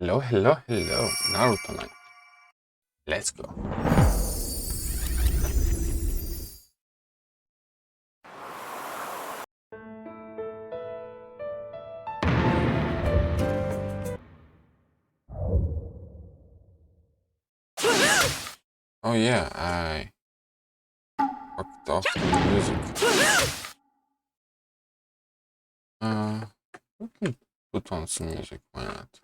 Hello, hello, hello, Naruto-Man. Let's go. Oh yeah, I fucked off the music. We can put on some music, why not?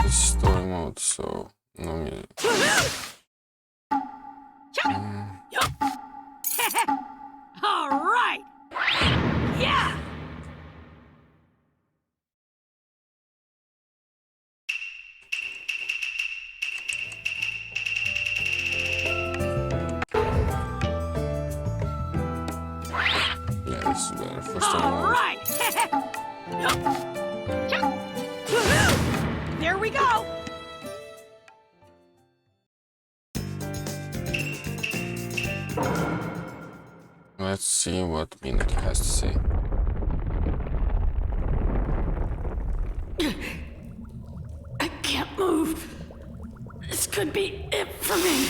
It's story mode, so no music. All right. Yeah. Yeah, this is better for story All mode. right. There we go. Let's see what Minaki has to say. I can't move. This could be it for me.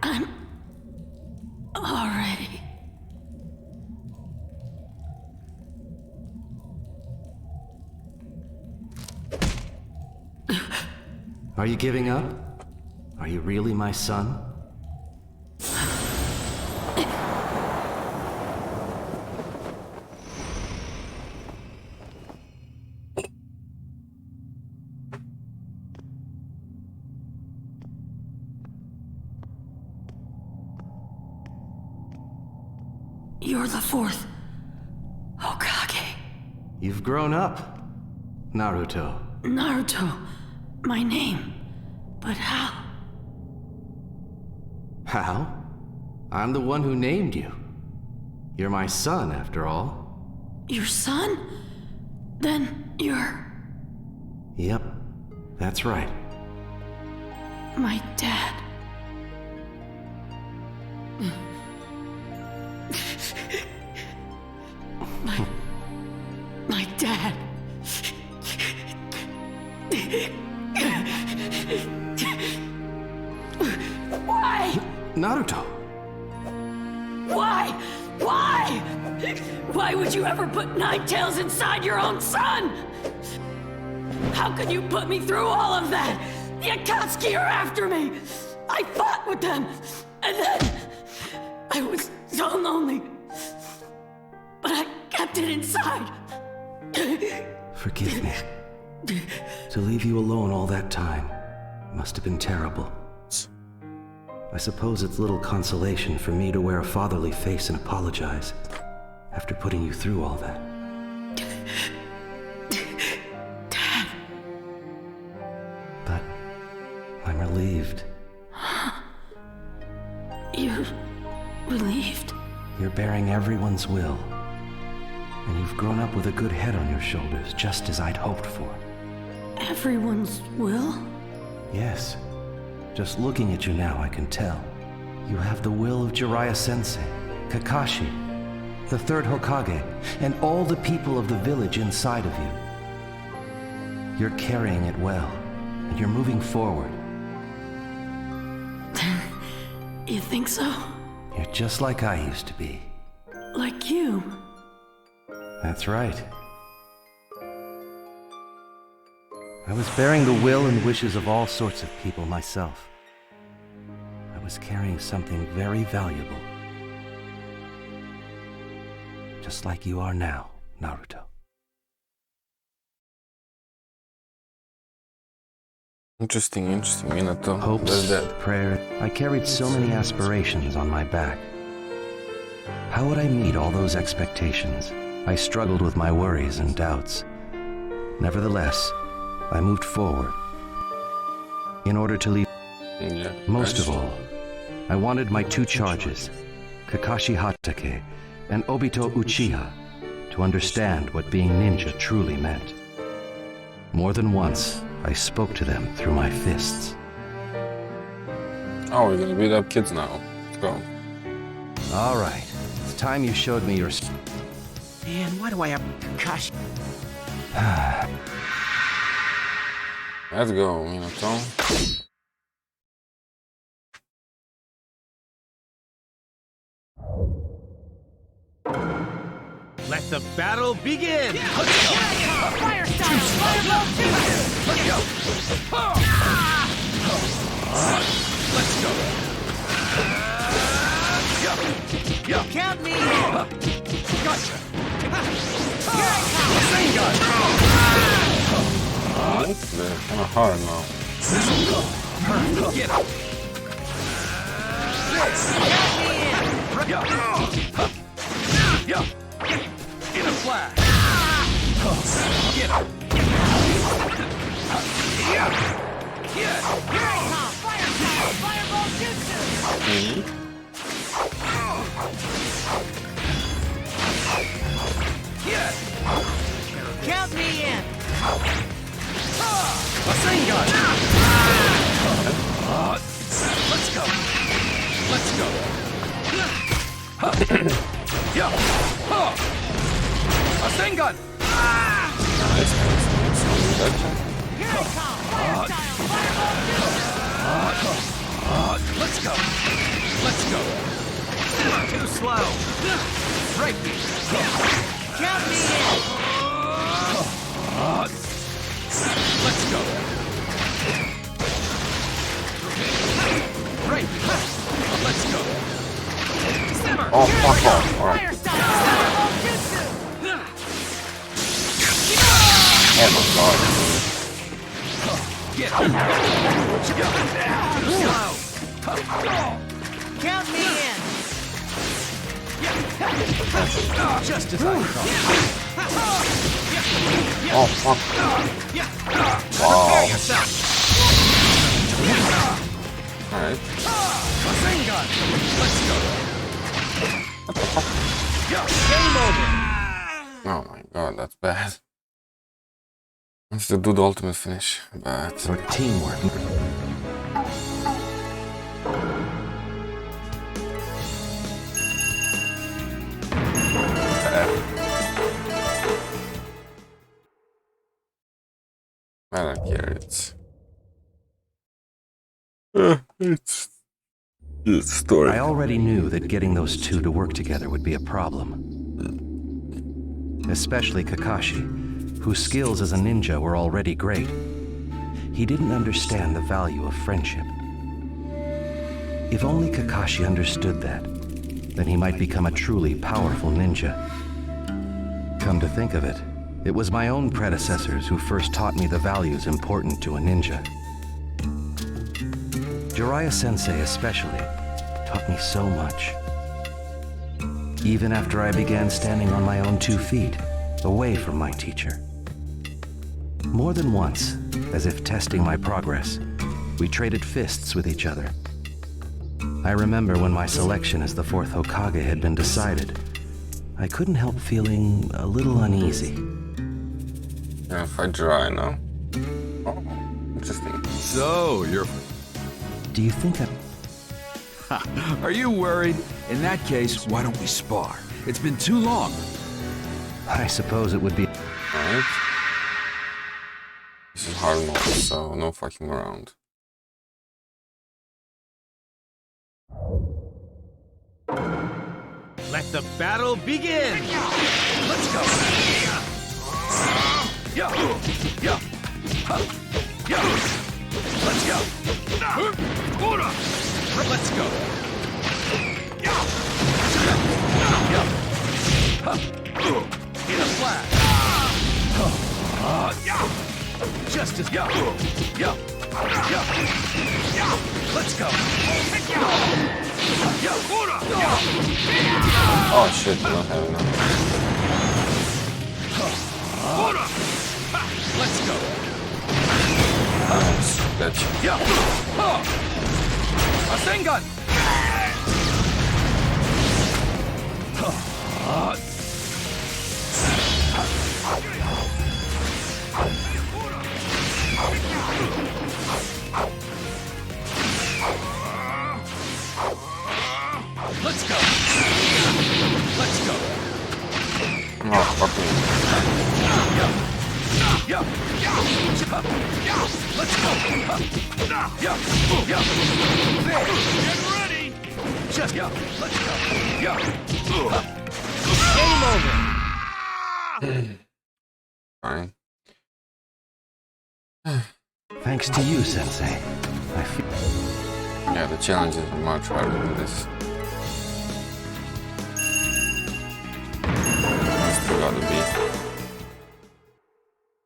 I'm already. Are you giving up? Are you really my son? You're the fourth Hokage. You've grown up, Naruto. Naruto, my name. But how? How? I'm the one who named you. You're my son, after all. Your son? Then you're Yep, that's right. my dad. My dad. Why? Naruto! Why? Why? Why would you ever put nine tails inside your own son? How could you put me through all of that? The Akatsuki are after me. I fought with them, and then I was so lonely. But I kept it inside. Forgive me. To leave you alone all that time must have been terrible. I suppose it's little consolation for me to wear a fatherly face and apologize after putting you through all that. Dad. But I'm relieved. You're relieved? You're bearing everyone's will. And you've grown up with a good head on your shoulders, just as I'd hoped for. Everyone's will? Yes. Just looking at you now, I can tell. You have the will of Jiraiya-sensei, Kakashi, the third Hokage, and all the people of the village inside of you. You're carrying it well, and you're moving forward. You think so? You're just like I used to be. Like you? That's right. I was bearing the will and wishes of all sorts of people myself. I was carrying something very valuable. Just like you are now, Naruto. Interesting, Minato. Hopes, That. prayer. I carried so many aspirations on my back. How would I meet all those expectations? I struggled with my worries and doubts. Nevertheless, I moved forward. In order to leave, Yeah, most of all, I wanted my two charges, Kakashi Hatake and Obito Uchiha, to understand what being ninja truly meant. More than once, I spoke to them through my fists. Oh, we're gonna beat up kids now. Let's go. All right, it's time you showed me your... Man, why do I have Kakashi? Let's go, Minato. Let the battle begin! Fire style! Fireball jutsu! Let's go! Count me in! Gotcha! They're kind of hard now. Get up! In a flash! Get up! Here I come! Fire style! Fireball jutsu! Count me in! Rasengan! Let's go! Let's go! Rasengan! Here I come! Fire style! Fireball jutsu! Let's go! Let's go! Too slow! Right! Count me in! Let's go! Right! Let's go! Simmer! Oh, fuck off. Alright. Fire style! Fireball jutsu! Oh my god. Get Too slow! Count me in! Just as I thought. Oh, fuck. Wow. Alright. Rasengan! Let's go! Game over! Oh my god, that's bad. Let's do the ultimate finish. But Your teamwork. I don't care. It's story. I already knew that getting those two to work together would be a problem. Especially Kakashi, whose skills as a ninja were already great. He didn't understand the value of friendship. If only Kakashi understood that, then he might become a truly powerful ninja. Come to think of it, it was my own predecessors who first taught me the values important to a ninja. Jiraiya-sensei especially taught me so much. Even after I began standing on my own 2 feet, away from my teacher. More than once, as if testing my progress, we traded fists with each other. I remember when my selection as the 4th Hokage had been decided, I couldn't help feeling a little uneasy. Yeah, if I dry now. Oh, interesting. So, you're... Do you think Are you worried? In that case, why don't we spar? It's been too long. I suppose it would be... Alright. This is hard mode, so no fucking around. Let the battle begin! Let's go! Yeah! Yeah! Yeah! Let's go! Let's go! Yeah! In a flash! Just as go! Yeah! Let's go! Oh shit, I don't have enough. Let's go! Nice, gotcha. A Sengun! Let's go! Let's go! Oh, fuck me. Let's go! Get ready! Just let's go! Game over! Fine. Thanks to you, Sensei. I feel... Yeah, the challenges are much harder than this. Still gotta be.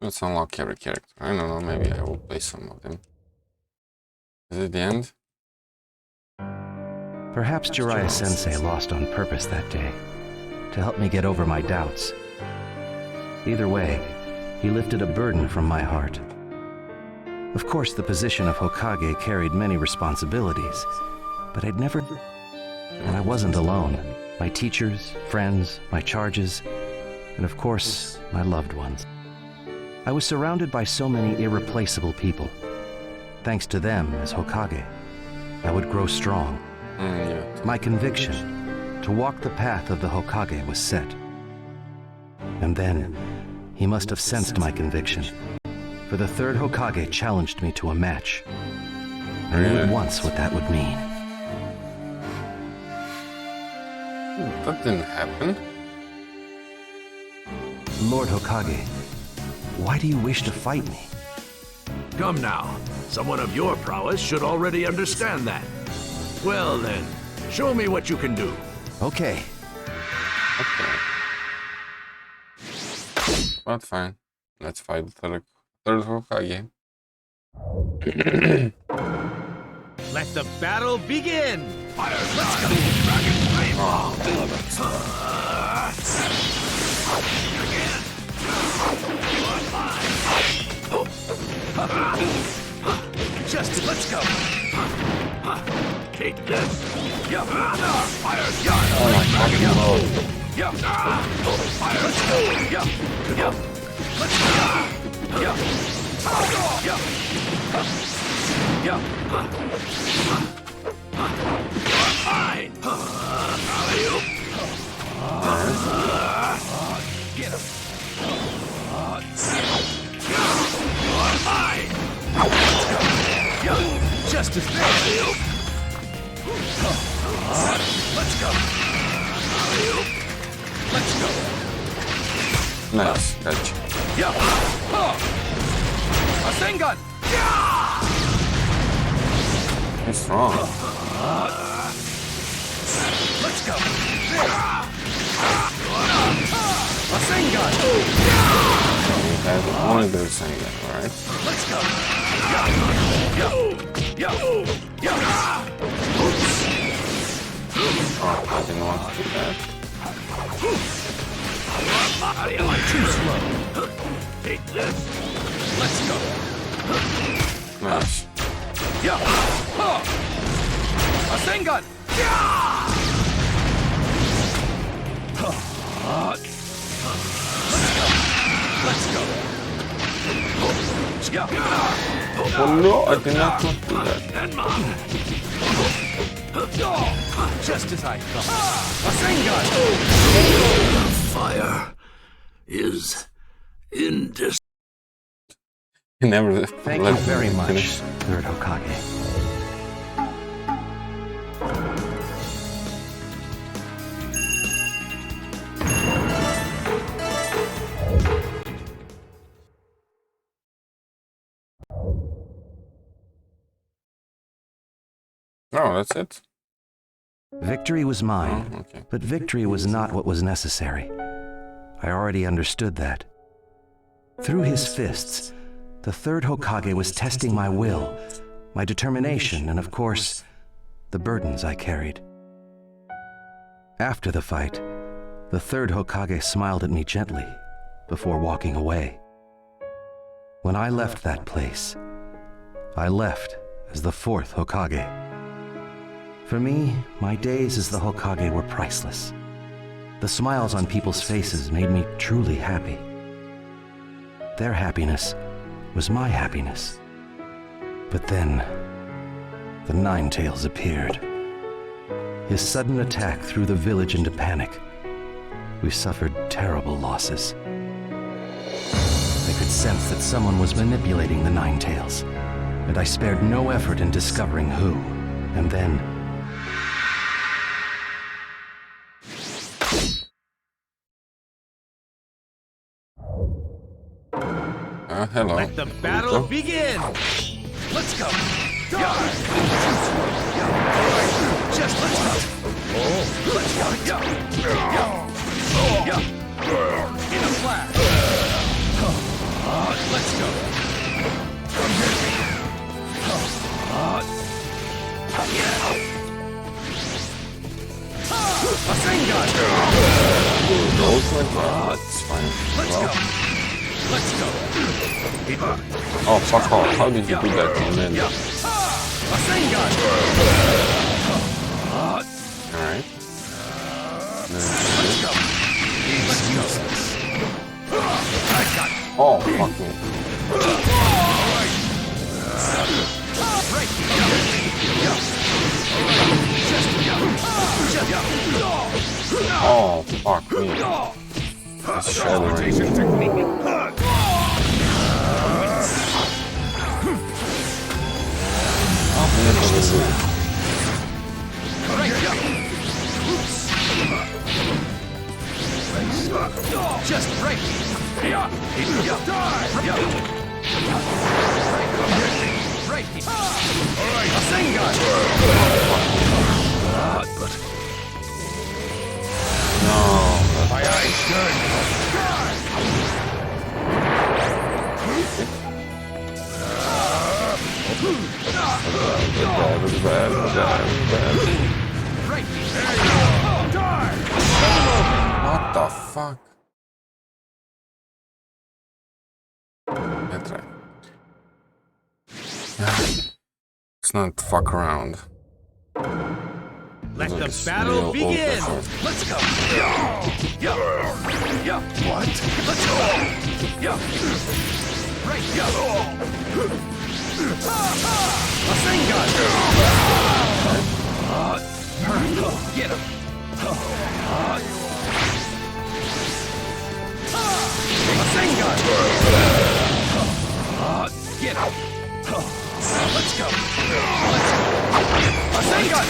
Let's unlock every character. I don't know, maybe I will play some of them. Is it the end? Perhaps Jiraiya Sensei lost on purpose that day, to help me get over my doubts. Either way, he lifted a burden from my heart. Of course, the position of Hokage carried many responsibilities, but I'd never... And I wasn't alone. My teachers, friends, my charges, and of course, my loved ones. I was surrounded by so many irreplaceable people. Thanks to them, as Hokage, I would grow strong. Yeah. My conviction to walk the path of the Hokage was set. And then, he must have sensed my conviction, for the third Hokage challenged me to a match. I knew at once what that would mean. That didn't happen. Lord Hokage, why do you wish to fight me? Come now. Someone of your prowess should already understand that. Well then, show me what you can do. Okay. Okay. But fine. Let's fight the third Hokage. Let the battle begin! Fire! Let's go! Dragon Flame! Just let's go! Take this! Yeah! Fire! Oh my fucking lord. Yeah! Fire! Let's go! Yeah! Yeah! Let's go! Yeah! Yeah! Yeah! Fine! Alley-oop! Get him! Fine! Yeah! Just as fair! Alley-oop! Let's go! Alley-oop! Let's go! Nice, gotcha. Yeah! A Sengun! He's strong. Let's go! A Sengun! You have only the Sengun, alright? Let's go! Oh, I didn't want to do that. Too slow! Take this! Let's go! Nice. Yeah! A Sengun! Let's go! Oh no, I did not want to do that. Just as I thought. Fire is indis. He never Thank let you very me much, finish. Third Hokage. Oh, that's it? Victory was mine, Oh, okay. but victory was not what was necessary. I already understood that. Through his fists, the third Hokage was testing my will, my determination, and of course, the burdens I carried. After the fight, the third Hokage smiled at me gently before walking away. When I left that place, I left as the fourth Hokage. For me, my days as the Hokage were priceless. The smiles on people's faces made me truly happy. Their happiness was my happiness. But then, the Nine-Tails appeared. His sudden attack threw the village into panic. We suffered terrible losses. I could sense that someone was manipulating the Nine-Tails, and I spared no effort in discovering who. And then, Hello. Let the battle begin! Let's go! Die! Just let's go! Let's go! In a flash! Let's go! Goes like that. It's fine. Let's Well, go! Let's go! oh, fuck off. How did you do that, man? Alright. Let's go! Oh, fuck me. Oh, fuck me. It's shattering. Just break! My eyes turn! What the fuck? That's right. Let's not fuck around. Let the It's battle real begin! old-fashioned. Let's go! What? Let's go! Right! Rasengan! Get him! Rasengan! Get him! Let's go! Rasengan!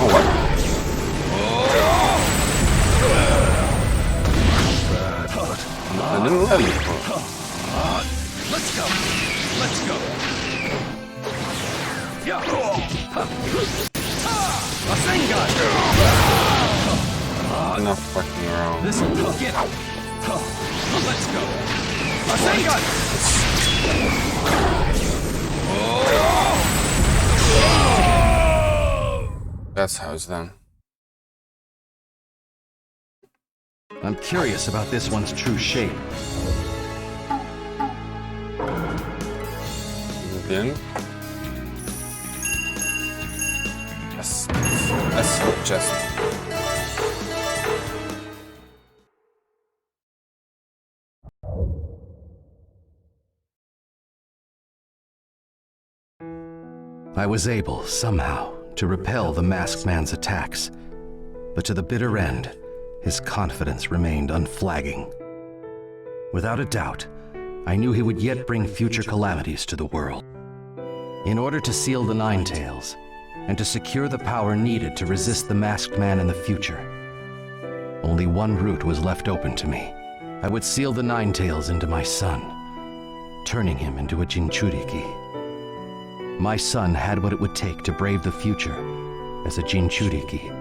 Oh, what? I didn't let it. Let's go! Let's go! Rasengan! Enough fucking around. This'll get him! Let's go! Rasengan! That's how it's done. I'm curious about this one's true shape. Is it the end? Yes. Let's just. I was able, somehow, to repel the masked man's attacks. But to the bitter end, his confidence remained unflagging. Without a doubt, I knew he would yet bring future calamities to the world. In order to seal the Nine Tails, and to secure the power needed to resist the masked man in the future, only one route was left open to me. I would seal the Nine Tails into my son, turning him into a Jinchuriki. My son had what it would take to brave the future as a Jinchuriki,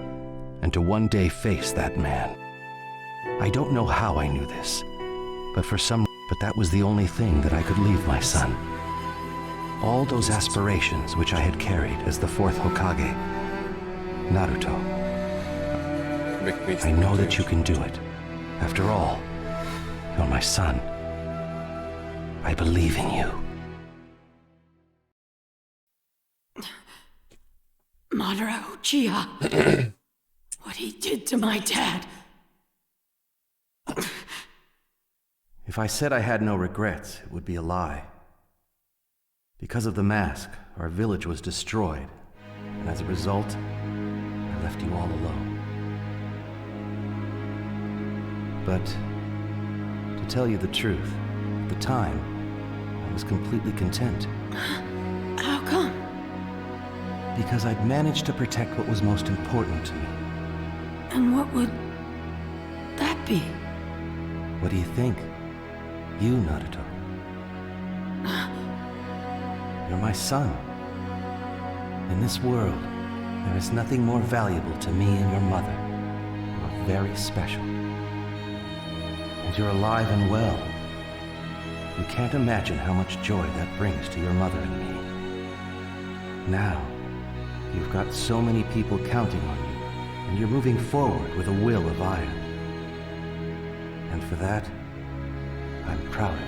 and to one day face that man. I don't know how I knew this, but that was the only thing that I could leave my son. All those aspirations which I had carried as the fourth Hokage. Naruto, I know that you can do it. After all, you're my son. I believe in you. Madara Uchiha. What he did to my dad. If I said I had no regrets, it would be a lie. Because of the mask, our village was destroyed, and as a result, I left you all alone. But, to tell you the truth, at the time, I was completely content. How come? Because I'd managed to protect what was most important to me. And what would that be? What do you think? You, Naruto. You're my son. In this world, there is nothing more valuable to me and your mother. You're very special. And you're alive and well. You can't imagine how much joy that brings to your mother and me. Now, you've got so many people counting on you, and you're moving forward with a will of iron. And for that, I'm proud of you.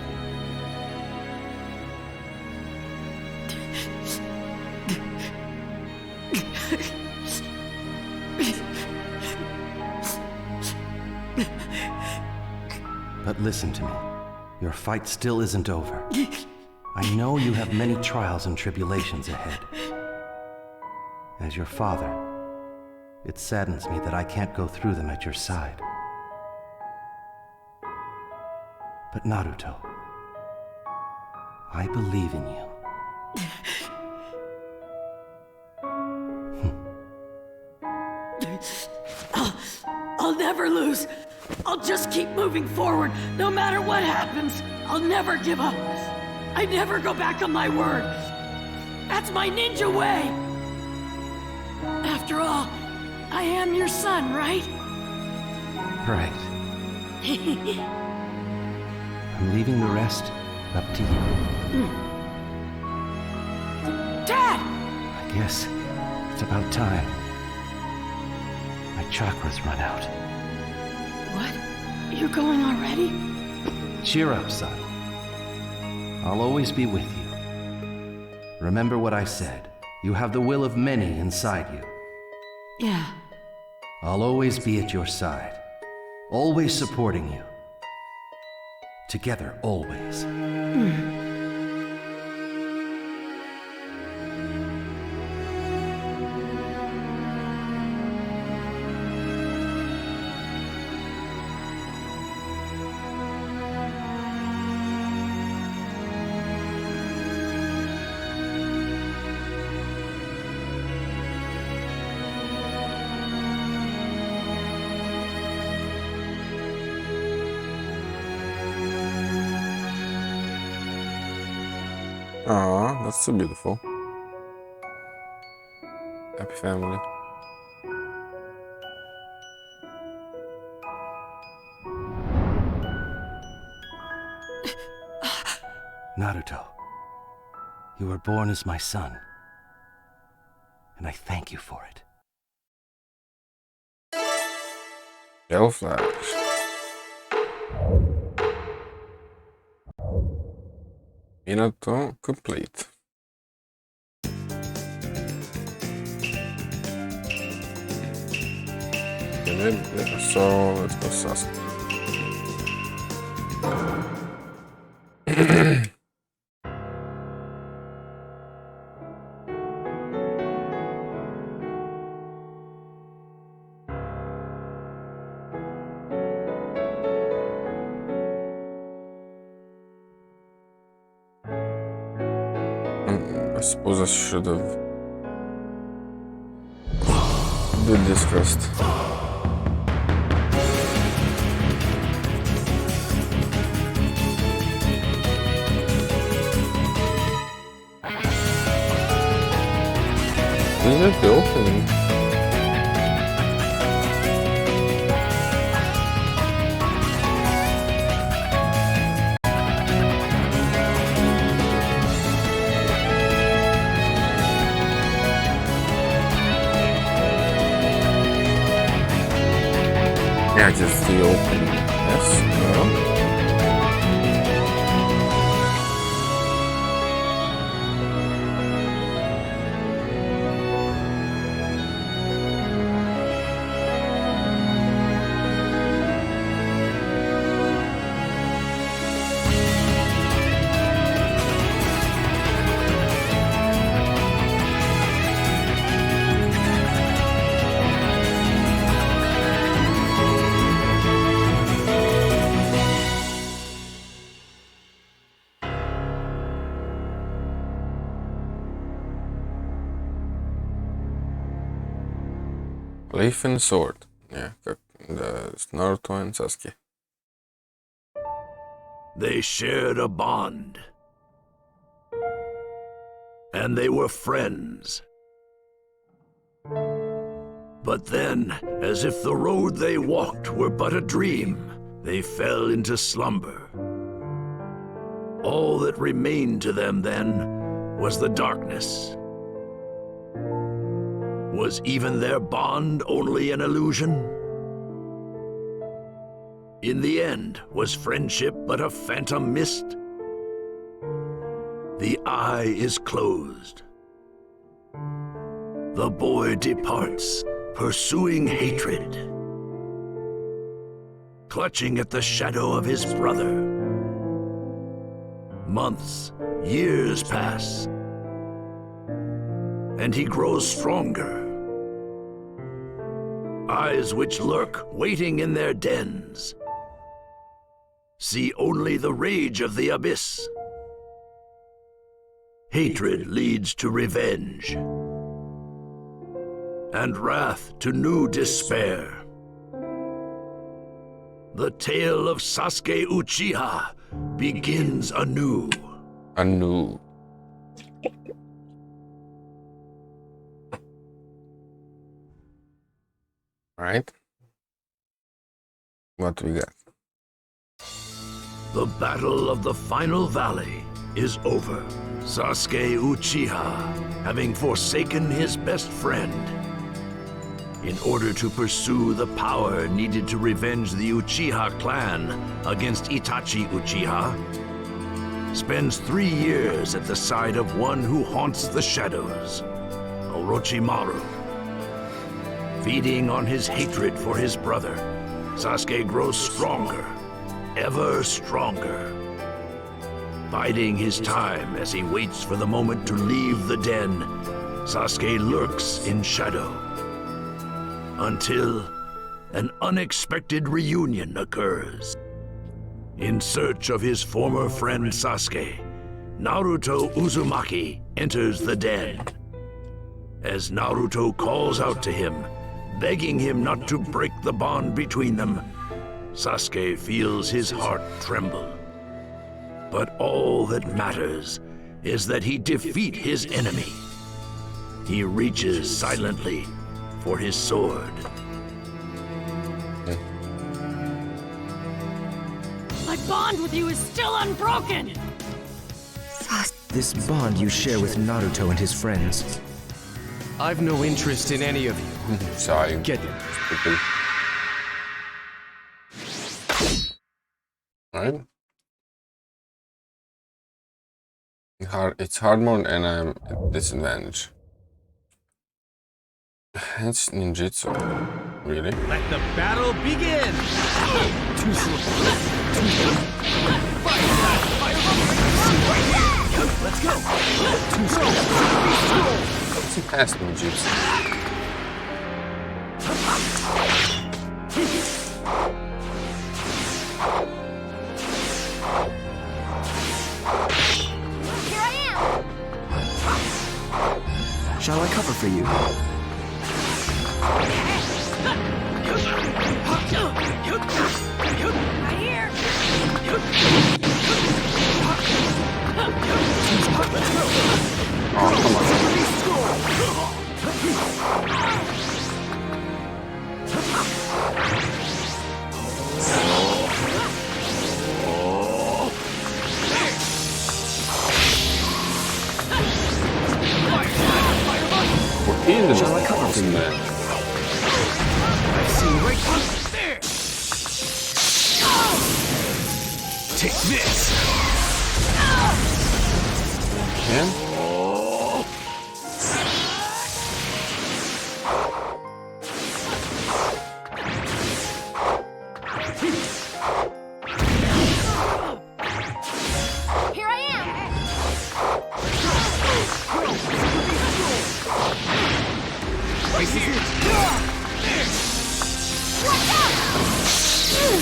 But listen to me. Your fight still isn't over. I know you have many trials and tribulations ahead. As your father, it saddens me that I can't go through them at your side. But Naruto, I believe in you. I'll never lose. I'll just keep moving forward, no matter what happens. I'll never give up. I never go back on my word. That's my ninja way. After all, I am your son, right? Right. I'm leaving the rest up to you. Dad! I guess it's about time. My chakras run out. What? You're going already? Cheer up, son. I'll always be with you. Remember what I said. You have the will of many inside you. Yeah. I'll always be at your side. Always supporting you. Together, always. Aw, that's so beautiful. Happy family. Naruto, you were born as my son, and I thank you for it. Yellow flash. Minato complete. So let's go Sasuke. I suppose I should have did this first. Is it the opening? Yeah, just the opening. Yes, no. Leaf and sword. Yeah, как Naruto and Sasuke. They shared a bond. And they were friends. But then, as if the road they walked were but a dream, they fell into slumber. All that remained to them then was the darkness. Was even their bond only an illusion? In the end, was friendship but a phantom mist? The eye is closed. The boy departs, pursuing hatred, clutching at the shadow of his brother. Months, years pass, and he grows stronger. Eyes which lurk, waiting in their dens, see only the rage of the abyss. Hatred leads to revenge, and wrath to new despair. The tale of Sasuke Uchiha begins anew. Anew. Right? What we got? The battle of the final valley is over. Sasuke Uchiha, having forsaken his best friend, in order to pursue the power needed to revenge the Uchiha clan against Itachi Uchiha, spends 3 years at the side of one who haunts the shadows, Orochimaru. Feeding on his hatred for his brother, Sasuke grows stronger, ever stronger. Biding his time as he waits for the moment to leave the den, Sasuke lurks in shadow. Until an unexpected reunion occurs. In search of his former friend Sasuke, Naruto Uzumaki enters the den. As Naruto calls out to him, begging him not to break the bond between them, Sasuke feels his heart tremble. But all that matters is that he defeat his enemy. He reaches silently for his sword. My bond with you is still unbroken! This bond you share with Naruto and his friends. I've no interest in any of you. Sorry. Get it. Right? It's hard mode and I'm at disadvantage. It's ninjutsu. Really? Let the battle begin! Too slow. Too slow. Let's go! Too slow. It's past ninjutsu. Here I am! Shall I cover for you? Right here! Oh, come on. We're in the Shall I cover for you? man. I've seen right there. Take this. Can? Here I am!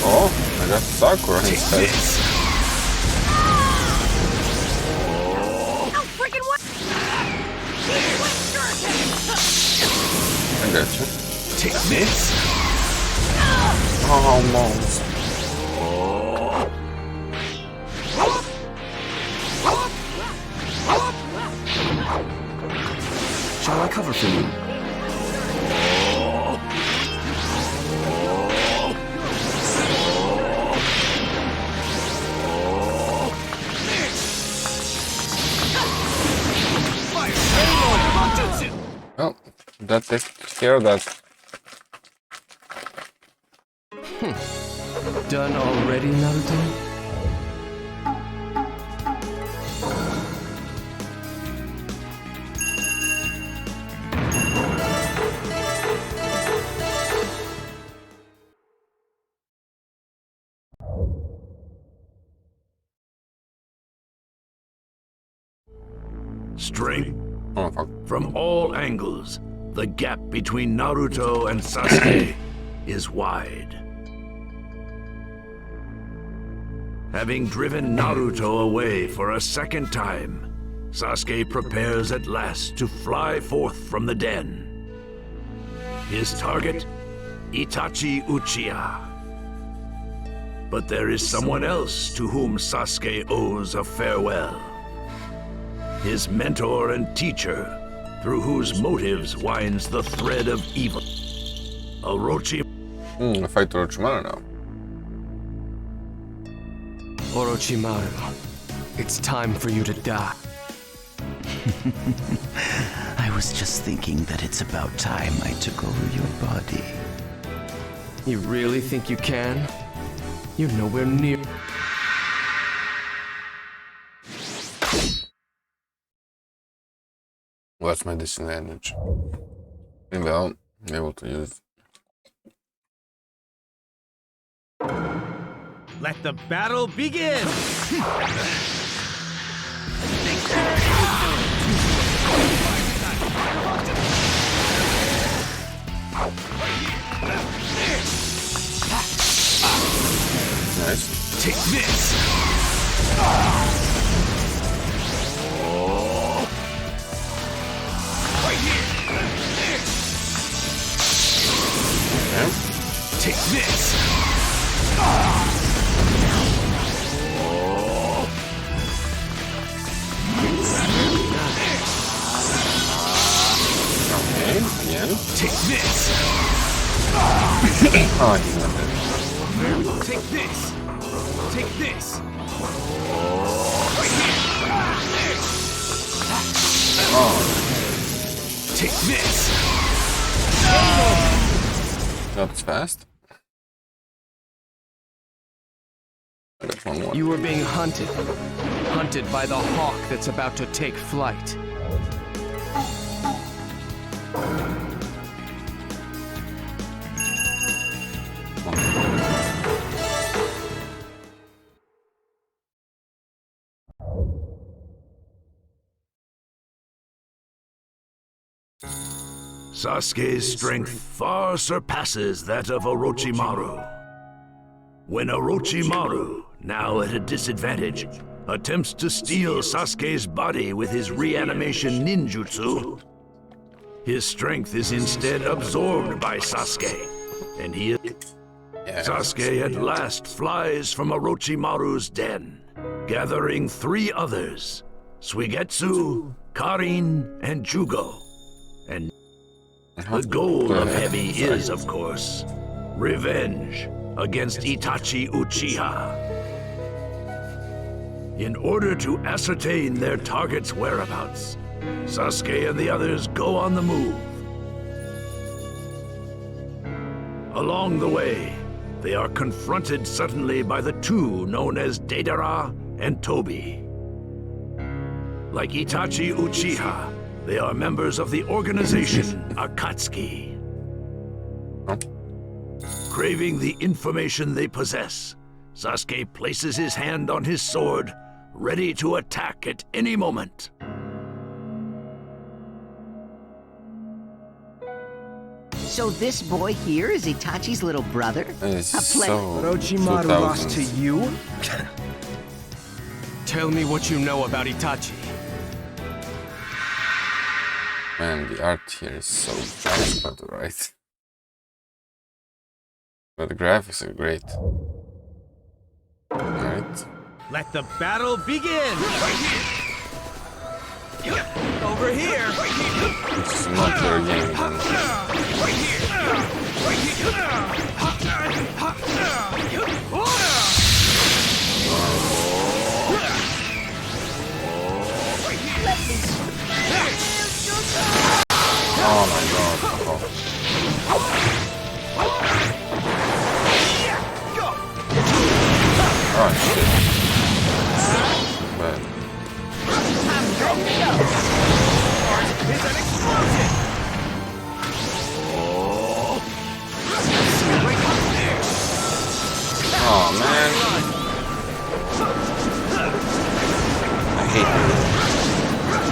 Oh, I got Sakura instead. Oh, freaking what? I got you. Take this. Almost. Shall I cover for you? Well, that takes care of that. Done already, Naruto? Strength Oh, fuck. from all angles. The gap between Naruto and Sasuke is wide. Having driven Naruto away for a second time, Sasuke prepares at last to fly forth from the den. His target, Itachi Uchiha. But there is someone else to whom Sasuke owes a farewell. His mentor and teacher, through whose motives winds the thread of evil. Orochi. I fight Orochimaru now. Orochimaru, it's time for you to die. I was just thinking that it's about time I took over your body. You really think you can? You're nowhere near. What's my disadvantage? Maybe I'll be able to use. Let the battle begin! Nice. Take this! Okay. Take this! Okay, again. Take this! Oh, he's not dead. Take this! Take this! Oh, Take this! not as fast. I got one more. You are being hunted. Hunted by the hawk that's about to take flight. Sasuke's strength far surpasses that of Orochimaru. When Orochimaru, now at a disadvantage, attempts to steal Sasuke's body with his reanimation ninjutsu, His strength is instead absorbed by Sasuke, and Sasuke at last flies from Orochimaru's den, gathering 3 others, Suigetsu, Karin, and Jugo. And the goal of Heavy is, of course, revenge against Itachi Uchiha. In order to ascertain their target's whereabouts, Sasuke and the others go on the move. Along the way, they are confronted suddenly by the 2 known as Deidara and Tobi. Like Itachi Uchiha, they are members of the organization Akatsuki. Craving the information they possess, Sasuke places his hand on his sword, ready to attack at any moment. So this boy here is Itachi's little brother? It's A play- so Orochimaru lost to 2000s. you? Tell me what you know about Itachi. Man, the art here is so bad, but right. But the graphics are great. Alright. Let the battle begin! Over here! It's a multiplayer game. Oh my god. Oh shit. Bad. It's an explosion! Oh man. I hate this.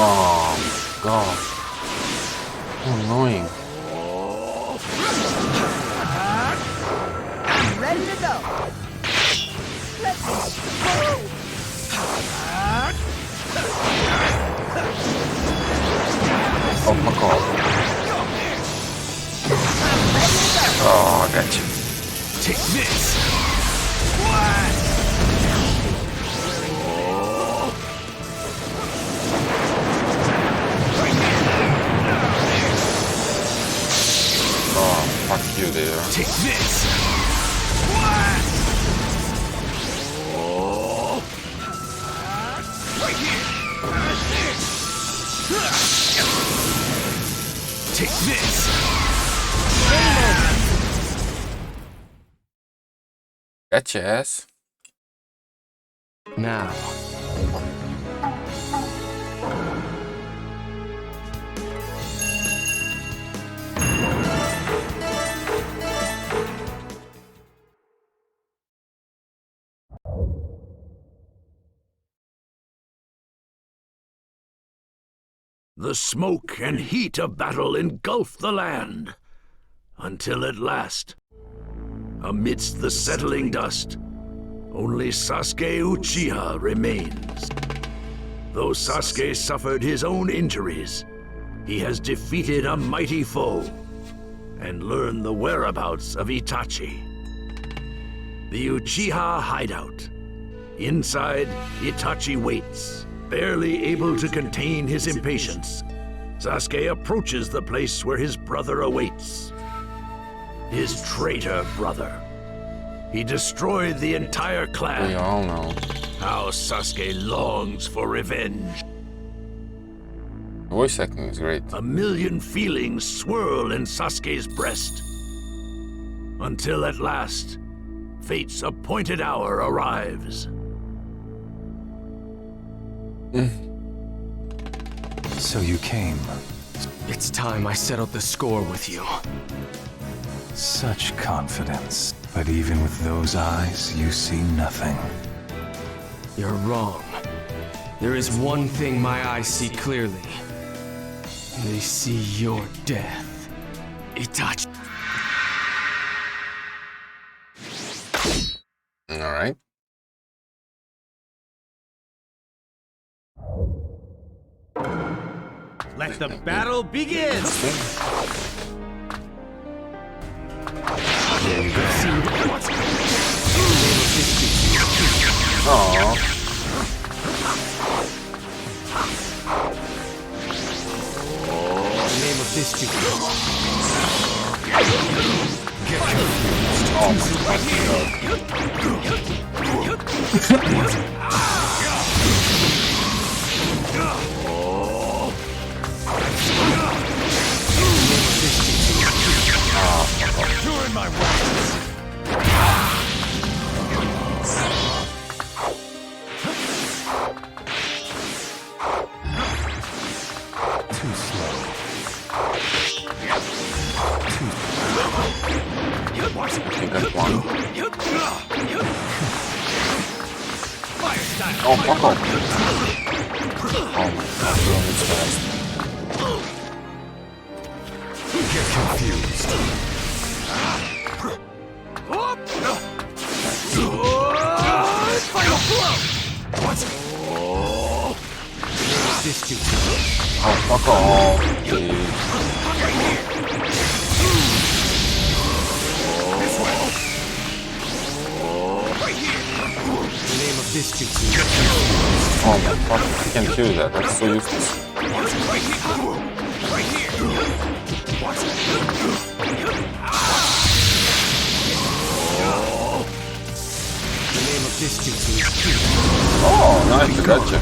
Oh god. So annoying. Ready to go. Let's go. Oh fuck off. Oh, I got you. Take this! Oh, fuck you there. Take this! Take this! Gotcha ass. Now, The smoke and heat of battle engulf the land, until at last, amidst the settling dust, only Sasuke Uchiha remains. Though Sasuke suffered his own injuries, he has defeated a mighty foe and learned the whereabouts of Itachi. The Uchiha hideout. Inside, Itachi waits, barely able to contain his impatience. Sasuke approaches the place where his brother awaits. His traitor brother. He destroyed the entire We clan. all know. How Sasuke longs for revenge. Voice acting is great. A million feelings swirl in Sasuke's breast. Until at last, fate's appointed hour arrives. So you came. it's time I settled the score with you. Such confidence. But even with those eyes, you see nothing. You're wrong. There is one thing my eyes see clearly. They see your death, Itachi. Alright. Let the battle begin! Aww. Name of this dude. Oh my god. You're in my way! Too slow. I got one. Fire style! Oh, fuck off. Oh my god, doing this fast. Get confused. Final blow! This dude. Oh, fuck off. Jeez. Name of this dude. Oh my fuck, I can't do that. That's so useless. The name of this dude. Oh, nice, gotcha.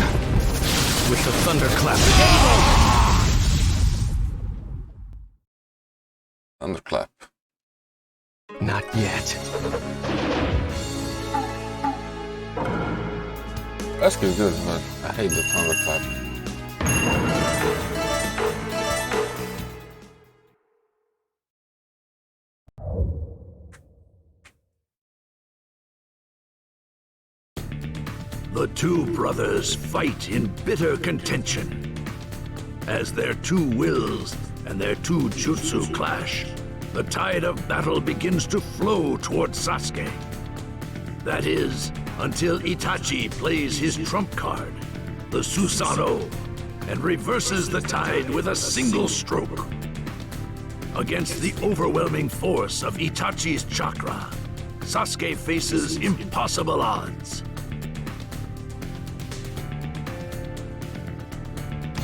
With the thunderclap. Thunderclap. Not yet. Ask is good, but I hate the thunderclap. The two brothers fight in bitter contention. As their two wills and their two jutsu clash, the tide of battle begins to flow towards Sasuke. That is, until Itachi plays his trump card, the Susanoo, and reverses the tide with a single stroke. Against the overwhelming force of Itachi's chakra, Sasuke faces impossible odds.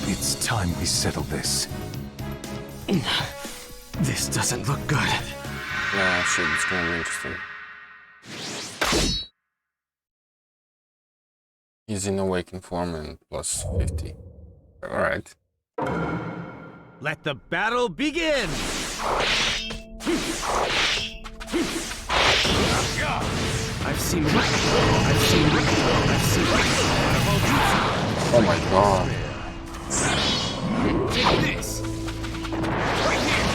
It's time we settle this. This doesn't look good. Yeah, shit, it's gonna be interesting. He's in awakened form and plus 50. Alright. Let the battle begin! I've seen Oh my god. Take this! Right here!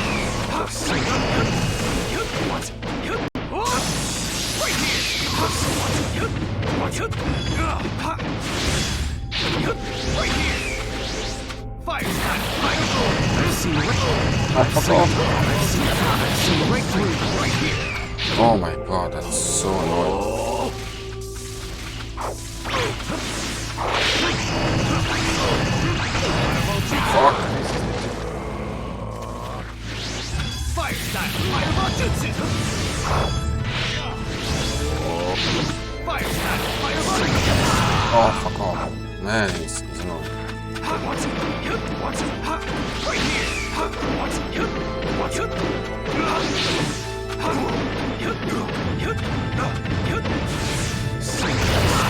Right here! Fire style! Fire! I've seen right through. Right here! Oh my god, that's so annoying. Fuck. Fire style! Fireball jutsu! Fire style! Fireball! Oh, fuck off. Man, he's annoying. Right here!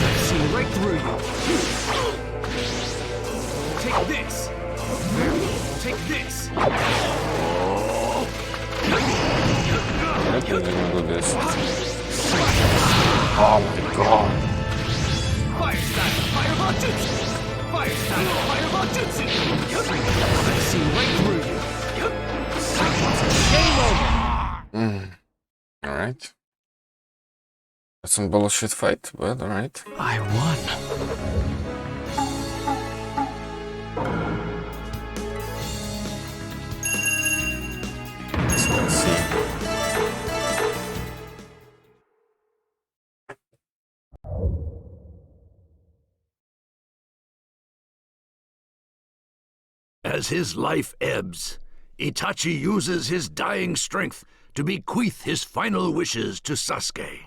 I've seen right through you. Take this! Take this! I don't think he's gonna do this. Oh my god. Fire style! Fireball jutsu! Fire style! Fireball jutsu! I've seen right through you. Game over! Alright. That's some bullshit fight, but alright. I won. Let's see. As his life ebbs, Itachi uses his dying strength to bequeath his final wishes to Sasuke.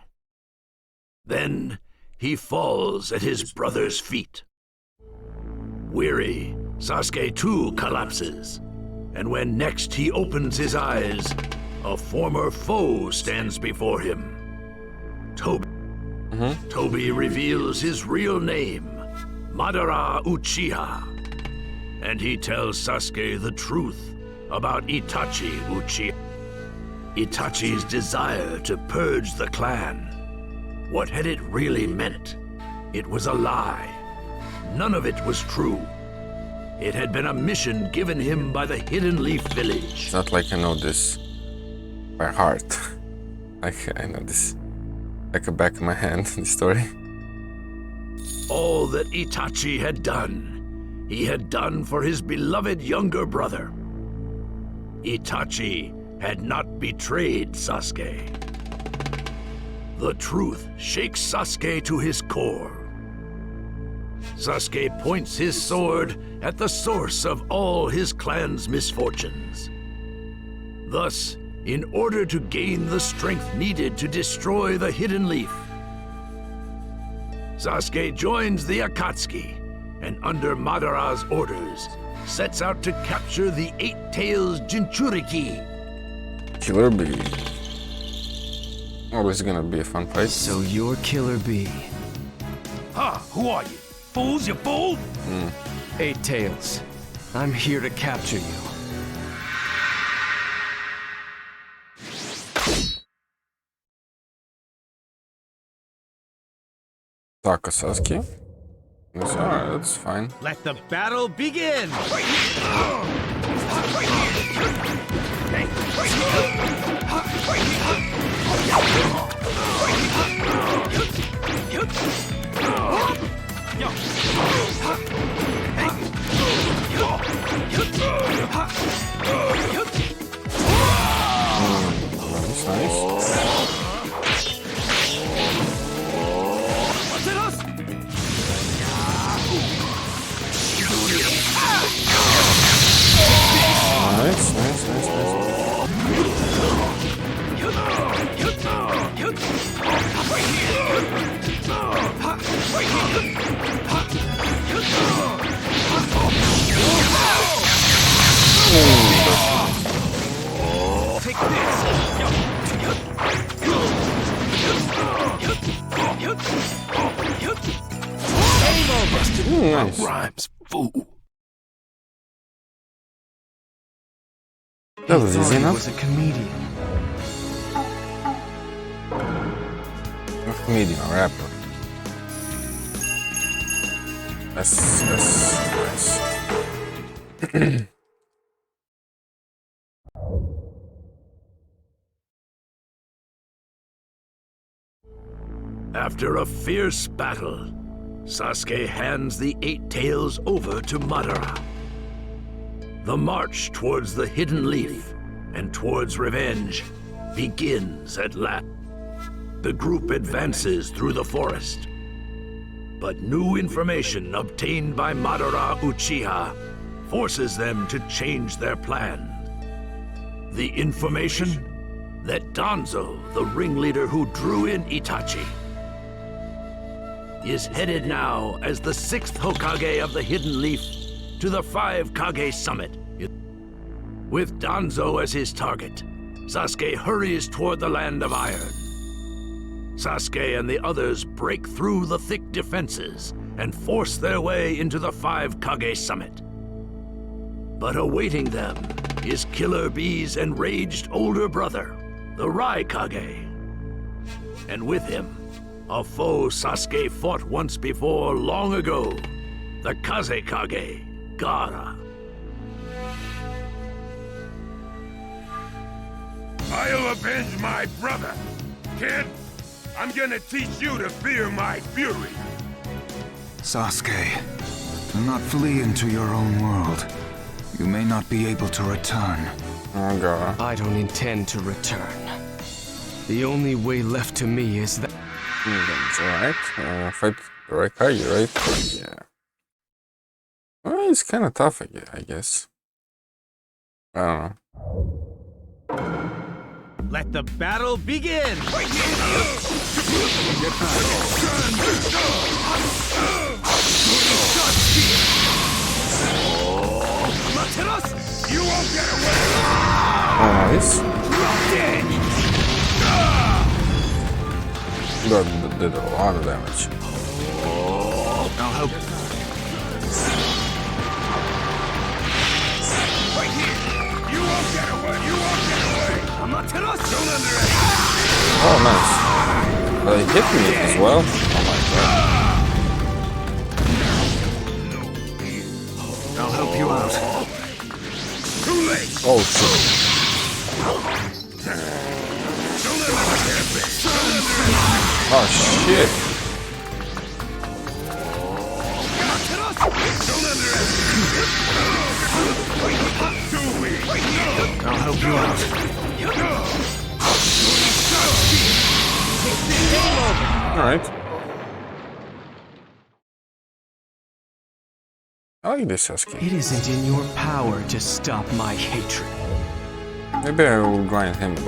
Then he falls at his brother's feet. Weary, Sasuke too collapses, and when next he opens his eyes, a former foe stands before him. Toby reveals his real name, Madara Uchiha, and he tells Sasuke the truth about Itachi Uchiha. Itachi's desire to purge the clan. What had it really meant? It was a lie. None of it was true. It had been a mission given him by the Hidden Leaf Village. It's not like I know this by heart. Like I know this like a back of my hand, the story. All that Itachi had done, he had done for his beloved younger brother. Itachi had not betrayed Sasuke. The truth shakes Sasuke to his core. Sasuke points his sword at the source of all his clan's misfortunes. Thus, in order to gain the strength needed to destroy the Hidden Leaf, Sasuke joins the Akatsuki and under Madara's orders, sets out to capture the Eight-Tails Jinchuriki. Killer Bee. Always gonna be a fun fight. So you're Killer Bee. Huh, who are you? Fools, you fool? Eight Tails. I'm here to capture you. Taka Sasuke. That's alright, that's fine. Let the battle begin! That's nice. Nice, nice, nice, nice. Take this! Nice. Rhymes, fool. That was easy He enough. was a comedian. A comedian, a rapper. That's nice. After a fierce battle, Sasuke hands the Eight-Tails over to Madara. The march towards the Hidden Leaf and towards revenge begins at last. The group advances through the forest. But new information obtained by Madara Uchiha forces them to change their plans. The information? That Danzo, the ringleader who drew in Itachi, is headed now as the 6th Hokage of the Hidden Leaf to the 5 Kage Summit. With Danzo as his target, Sasuke hurries toward the Land of Iron. Sasuke and the others break through the thick defenses and force their way into the 5 Kage Summit. But awaiting them is Killer Bee's enraged older brother, the Raikage. And with him, a foe Sasuke fought once before long ago, the Kazekage, Gaara. I'll avenge my brother. Kid, I'm gonna teach you to fear my fury. Sasuke, do not flee into your own world. You may not be able to return. Oh god. I don't intend to return. The only way left to me is that... That's alright. Fight the Raikage, right? Yeah. Well, it's kind of tough, I guess. I don't know. Let the battle begin! You won't get away! Oh, nice. That did a lot of damage. I'll help. Right here! You won't get away! You won't get away! Don't underestimate! Oh, nice. He hit me as well. Oh my god. I'll help you out. Too late! Oh shit. Oh shit. I'll help you out. Alright. I like this Sasuke. It isn't in your power to stop my hatred. Maybe I will grind him a bit.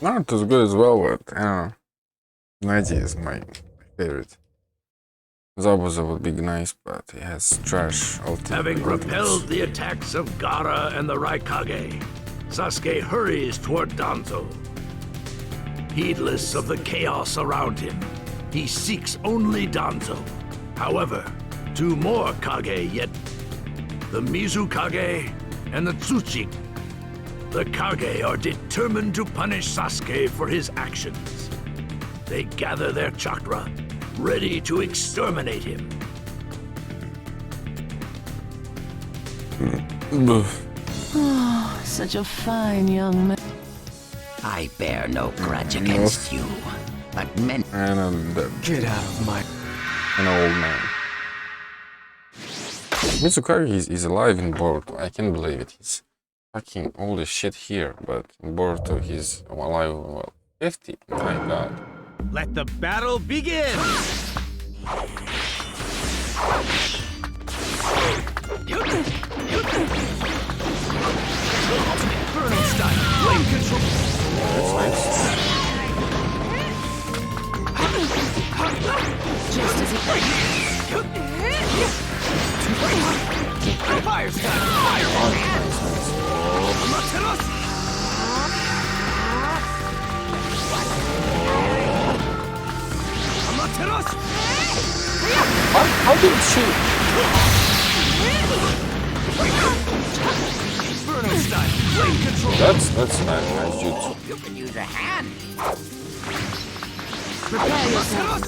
Naruto's good as well, but I don't know. Neji is my favorite. Zabuza would be nice, but he has trash ultimate. Having repelled the attacks of Gaara and the Raikage, Sasuke hurries toward Danzo. Heedless of the chaos around him, he seeks only Danzo. However, two more Kage yet, the Mizukage and the Tsuchi. The Kage are determined to punish Sasuke for his actions. They gather their chakra, ready to exterminate him. Oh, such a fine young man. I bear no grudge against you, but men. And Get out of my... an old man. Mizukage is alive in Boruto. I can't believe it. He's fucking all this shit here, but in Boruto he's alive, well, 50. My god. Let the battle begin! Inferno style, flame control. That's nice. Just as it Fire style, fire. How did she? Inferno style, flame control. That's nice jutsu. You can use a hand. prepare yourself.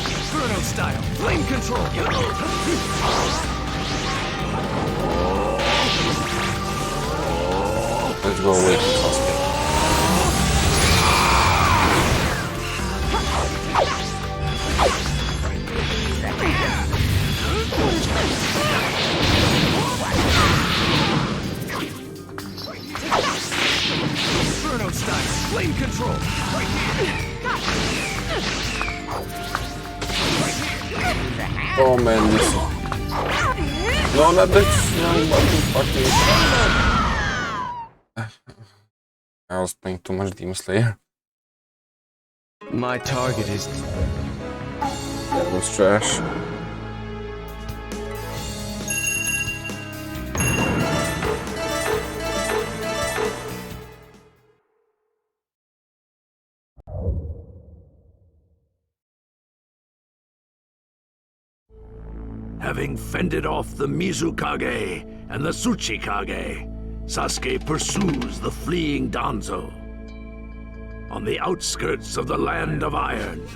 Inferno style, flame control. Let's go away from Sasuke. Inferno style, flame control. Oh man, this. No, not this. No, fucking. I was playing too much Demon Slayer. My target is... That was trash. Having fended off the Mizukage and the Tsuchikage, Sasuke pursues the fleeing Danzo. On the outskirts of the Land of Iron,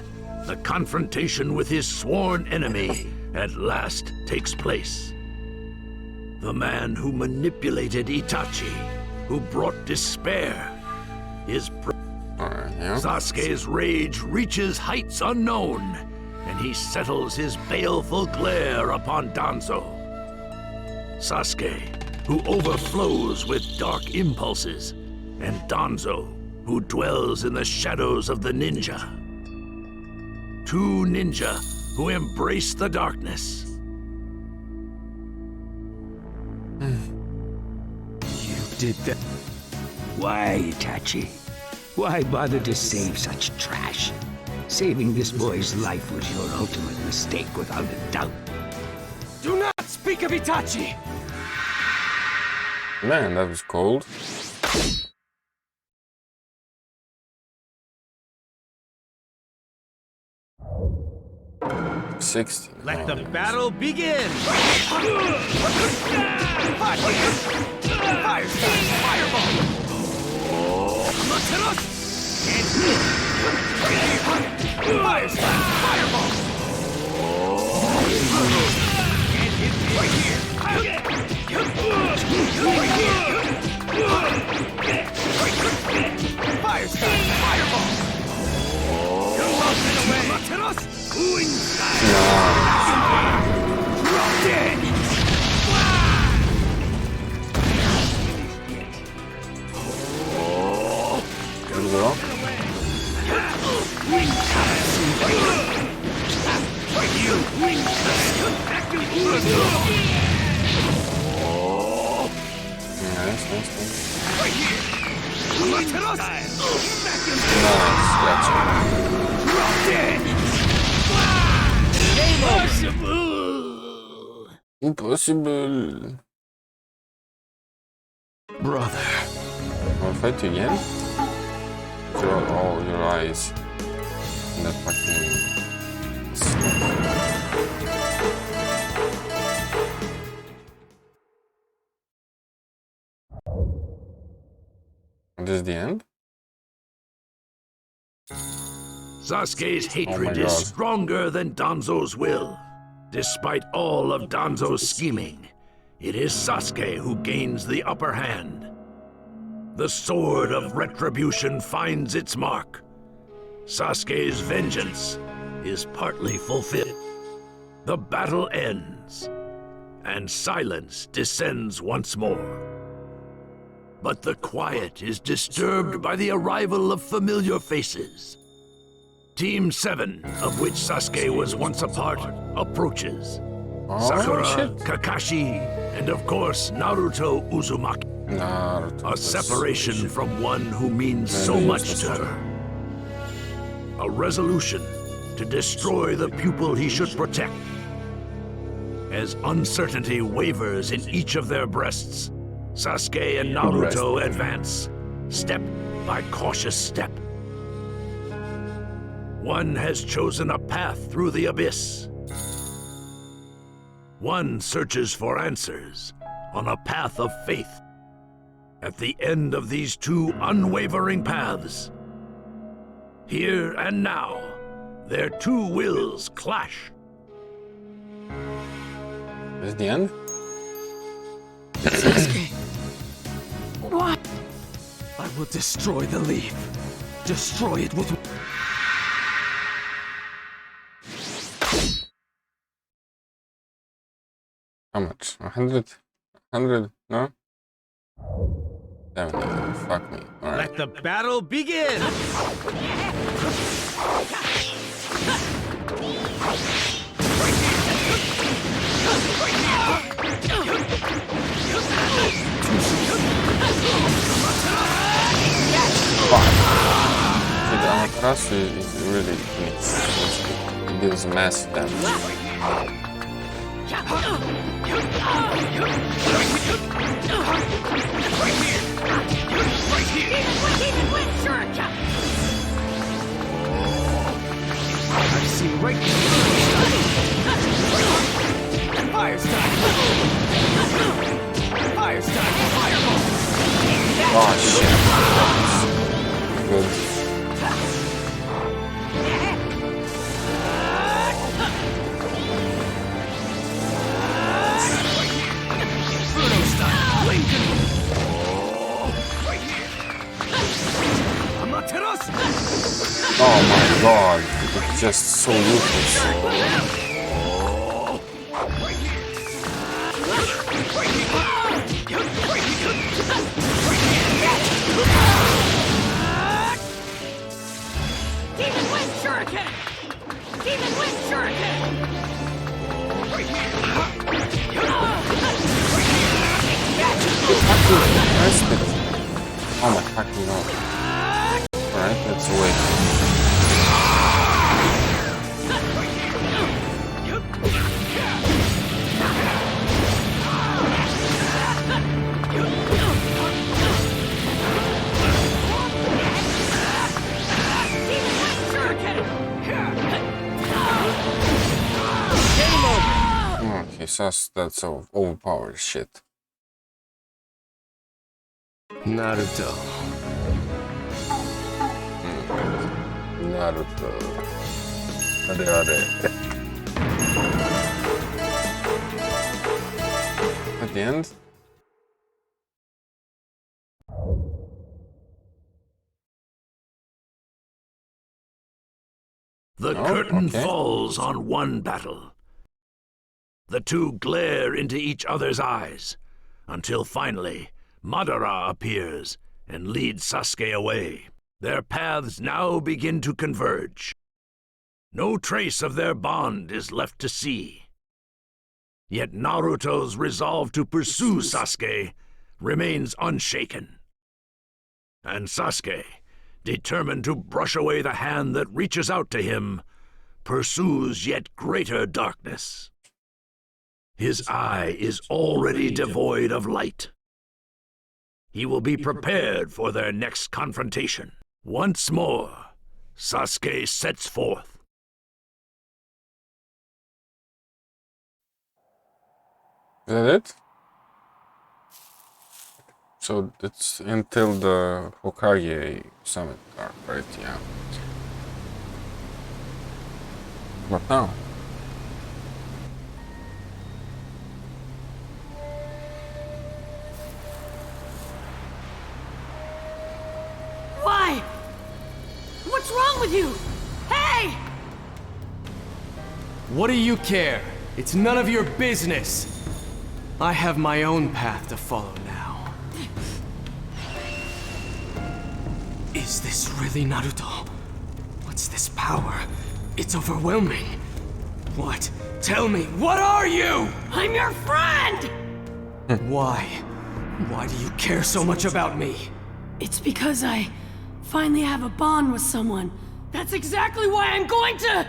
the confrontation with his sworn enemy at last takes place. The man who manipulated Itachi, who brought despair, is Sasuke's rage reaches heights unknown, and he settles his baleful glare upon Danzo. Sasuke, who overflows with dark impulses, and Danzo, who dwells in the shadows of the ninja. Two ninja who embrace the darkness. You did that. Why, Itachi? Why bother to save such trash? Saving this boy's life was your ultimate mistake, without a doubt. Do not speak of Itachi! Man, that was cold. Let the battle begin! Fireball! Impossible. Brother. I'll fight you again? Your eyes. And that fucking This is the end? Sasuke's hatred is stronger than Danzo's will. Despite all of Danzo's scheming, it is Sasuke who gains the upper hand. The sword of retribution finds its mark. Sasuke's vengeance is partly fulfilled. The battle ends, and silence descends once more. But the quiet is disturbed by the arrival of familiar faces. Team 7, of which Sasuke was once a part, approaches. Sakura, Kakashi, and of course Naruto Uzumaki. A separation from one who means so much to her. A resolution to destroy the pupil he should protect. As uncertainty wavers in each of their breasts, Sasuke and Naruto advance, step by cautious step. One has chosen a path through the abyss. One searches for answers on a path of faith. At the end of these two unwavering paths, here and now, their two wills clash. Is the end? What? I will destroy the leaf. Destroy it with... How much? 100? 100? No? 70. Fuck me. Alright. Let the battle begin! The Amaterasu is really neat. It deals massive damage. I see right Fire style! Fire style! Fireball! Oh shit. Good. Oh my god, it's just so useless. Demon Wind Shuriken! Demon Wind Shuriken! Oh my fucking god. Alright, let's wait. Okay, so that's so overpowered shit. Naruto. Naruto. Are. At the end? The curtain falls on one battle. The two glare into each other's eyes, until finally, Madara appears and leads Sasuke away. Their paths now begin to converge. No trace of their bond is left to see. Yet Naruto's resolve to pursue Sasuke remains unshaken. And Sasuke, determined to brush away the hand that reaches out to him, pursues yet greater darkness. His eye is already devoid of light. He will be prepared for their next confrontation. Once more, Sasuke sets forth. Is that it? So it's until the Hokage summit arc, right? Yeah. What now? Why? What's wrong with you? Hey! What do you care? It's none of your business. I have my own path to follow now. Is this really Naruto? What's this power? It's overwhelming. What? Tell me, what are you? I'm your friend! Why? Why do you care so much about me? It's because I finally have a bond with someone. That's exactly why I'm going to...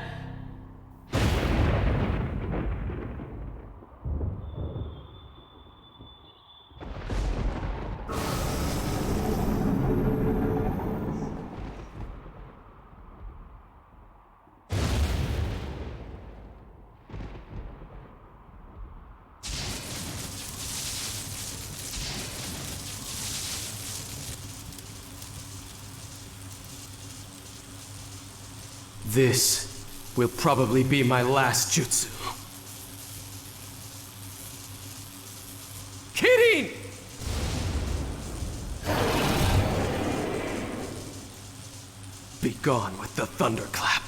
This will probably be my last jutsu. Kidding! Be gone with the thunderclap.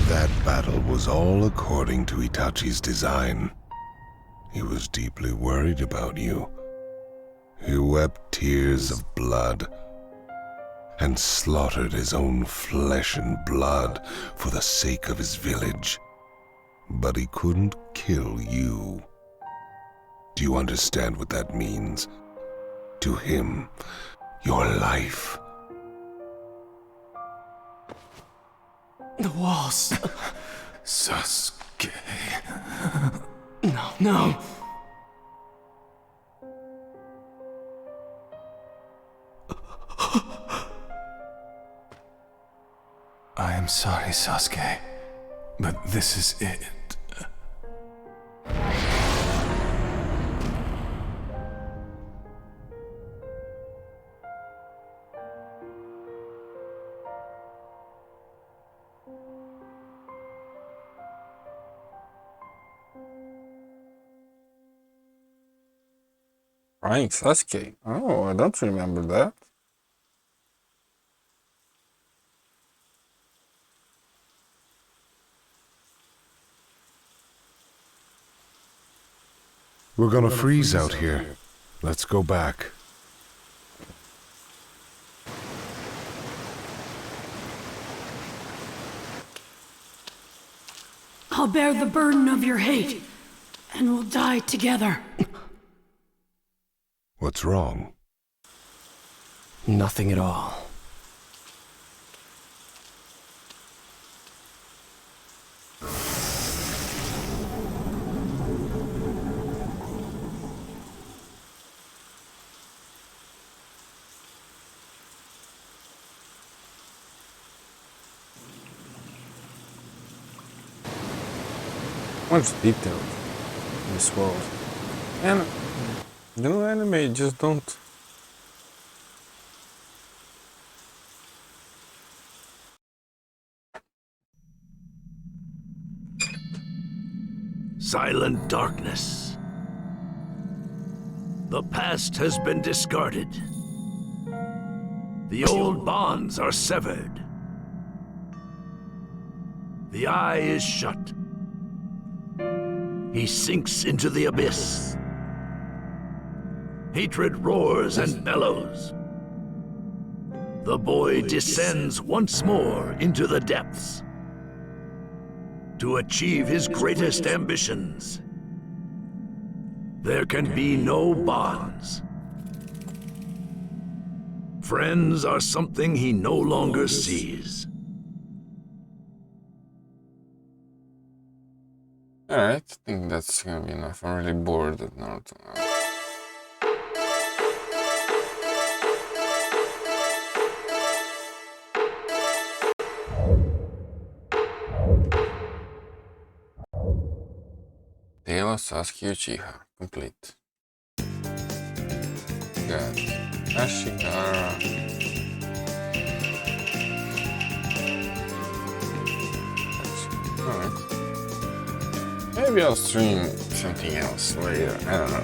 That battle was all according to Itachi's design. He was deeply worried about you. He wept tears of blood and slaughtered his own flesh and blood for the sake of his village. But he couldn't kill you. Do you understand what that means? To him, your life. The walls. Sasuke. No, no. I am sorry, Sasuke, but this is it. Crying Sasuke. Oh, I don't remember that. We're gonna freeze out here. Let's go back. I'll bear the burden of your hate, and we'll die together. What's wrong? Nothing at all. Much detail in this world. And the new anime just don't. Silent darkness. The past has been discarded. The old bonds are severed. The eye is shut. He sinks into the abyss. Hatred roars and bellows. The boy descends once more into the depths to achieve his greatest ambitions. There can be no bonds. Friends are something he no longer sees. Alright, I think that's gonna be enough. I'm really bored at Naruto now. Tale of Sasuke Uchiha, complete. Got Ashikara. Alright. Maybe I'll stream something else later, I don't know.